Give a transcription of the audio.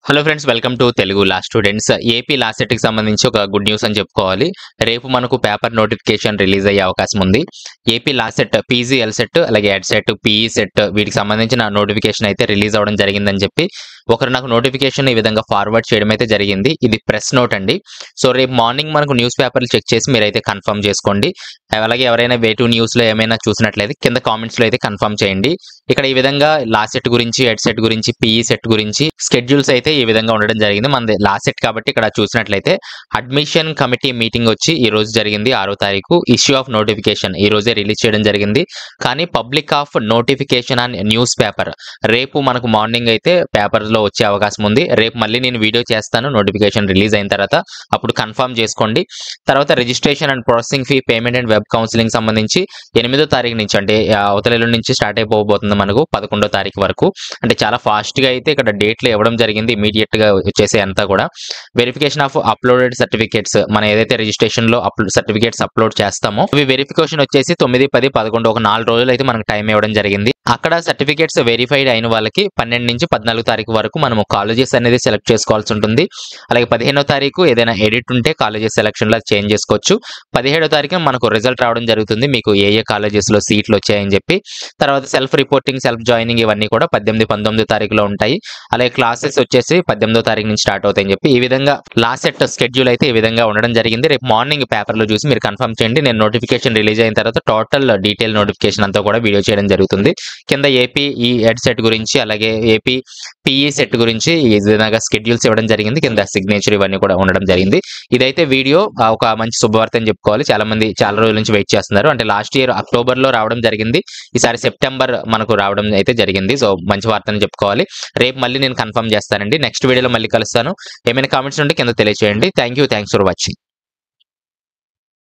Hello friends, welcome to Telugu law students. AP law set కి సంబంధించి ఒక గుడ్ న్యూస్ అని చెప్పుకోవాలి. రేపు మనకు పేపర్ నోటిఫికేషన్ రిలీజ్ అయ్యే అవకాశం ఉంది. AP law set, PG L set, అలాగే ఎడ్ సెట్, పీఈ సెట్ వీటికి సంబంధించిన నోటిఫికేషన్ అయితే రిలీజ్ అవ్వడం జరిగిందని చెప్పి ఒకరు నాకు నోటిఫికేషన్ ఈ విధంగా ఫార్వర్డ్ చేయడం అయితే జరిగింది. ఇది ప్రెస్ నోట్ అండి. సో రేపు మార్నింగ్ మనకు న్యూస్ పేపర్లు చెక్ చేసి మీరైతే కన్ఫర్మ్ చేసుకోండి. అలాగే ఎవరైనా వేటు న్యూస్ లో ఏమైనా చూసినట్లయితే కింద కామెంట్స్ లో అయితే కన్ఫర్మ్ చేయండి. ఇక్కడ ఈ విధంగా లా సెట్ గురించి, ఎడ్ సెట్ గురించి, పీఈ సెట్ గురించి స్కెడ్యూల్స్ అయితే ఈ విధంగా ఉండడం జరిగింది. మనది లా సెట్ కాబట్టి ఇక్కడ చూసినట్లయితే అడ్మిషన్ కమిటీ మీటింగ్ వచ్చి ఈ రోజు జరిగింది, 6వ తారీఖు. ఇష్యూ ఆఫ్ నోటిఫికేషన్ ఈ రోజే రిలీజ్ చేయడం జరిగింది. కానీ public of notification and news paper రేపు మనకు మార్నింగ్ అయితే పేపర్ లో వచ్చే అవకాశం ఉంది. రేపు మళ్ళీ నేను వీడియో చేస్తాను నోటిఫికేషన్ రిలీజ్ అయిన తర్వాత, అప్పుడు కన్ఫర్మ్ చేసుకోండి. తర్వాత registration and processing fee, payment and web counselling సంబంధించి 8వ తారీఖు నుంచి, అంటే అవతల ఎల్లుండి నుంచి స్టార్ట్ అయిపోబోతుంది మనకు 11వ తారీఖు వరకు. అంటే చాలా ఫాస్ట్ గా అయితే ఇక్కడ డేట్లు ఇవ్వడం జరిగింది. ఇమీడియట్ గా వచ్చేసే అంతా కూడా వెరిఫికేషన్ ఆఫ్ అప్లోడెడ్ సర్టిఫికేట్స్, మనం ఏదైతే రిజిస్ట్రేషన్ లో సర్టిఫికేట్స్ అప్లోడ్ చేస్తామో అవి వెరిఫికేషన్ వచ్చేసి 9, 10, 11 ఒక 4 రోజులు అయితే మనకు టైం ఇవ్వడం జరిగింది. అక్కడ సర్టిఫికేట్స్ వెరిఫైడ్ అయిన వాళ్ళకి 12 నుంచి 14 తారీఖు వరకు మనము కాలేజెస్ అనేది సెలెక్ట్ చేసుకోవాల్సి ఉంటుంది. అలాగే 15వ తారీఖు ఏదైనా ఎడిట్ ఉంటే కాలేజెస్ సెలక్షన్ లో చేంజ్ చేసుకోవచ్చు. 17వ తారీఖు మనకు రిజల్ట్ రావడం జరుగుతుంది, మీకు ఏ కాలేజెస్ లో సీట్లు వచ్చాయని చెప్పి. తర్వాత సెల్ఫ్ రిపోర్టింగ్, సెల్ఫ్ జాయినింగ్ ఇవన్నీ కూడా 18, 19 తారీఖులో ఉంటాయి. అలాగే క్లాసెస్ వచ్చేసి 18వ తారీఖు నుంచి స్టార్ట్ అవుతాయని చెప్పి ఈ విధంగా లా సెట్ స్కెడ్యూల్ అయితే ఈ విధంగా ఉండడం జరిగింది. రేపు మార్నింగ్ పేపర్ లో చూసి మీరు కన్ఫర్మ్ చేయండి. నేను నోటిఫికేషన్ రిలీజ్ అయిన తర్వాత టోటల్ డీటెయిల్ నోటిఫికేషన్ అంతా కూడా వీడియో చేయడం జరుగుతుంది. కింద ఏపీ ఈ ఎడ్ సెట్ గురించి, అలాగే ఏపీ పీఈ సెట్ గురించి ఈ విధంగా స్కెడ్యూల్స్ ఇవ్వడం జరిగింది. కింద సిగ్నేచర్ ఇవన్నీ కూడా ఉండడం జరిగింది. ఇదైతే వీడియో ఒక మంచి శుభవార్త అని చెప్పుకోవాలి. చాలా మంది చాలా రోజుల నుంచి వెయిట్ చేస్తున్నారు. అంటే లాస్ట్ ఇయర్ అక్టోబర్ లో రావడం జరిగింది, ఈసారి సెప్టెంబర్ మనకు రావడం అయితే జరిగింది. సో మంచి వార్త అని చెప్పుకోవాలి. రేపు మళ్ళీ నేను కన్ఫర్మ్ చేస్తానండి. నెక్స్ట్ వీడియోలో మళ్ళీ కలుస్తాను. ఏమైనా కామెంట్స్ ఉంటే కింద తెలియజేయండి. Thanks for watching.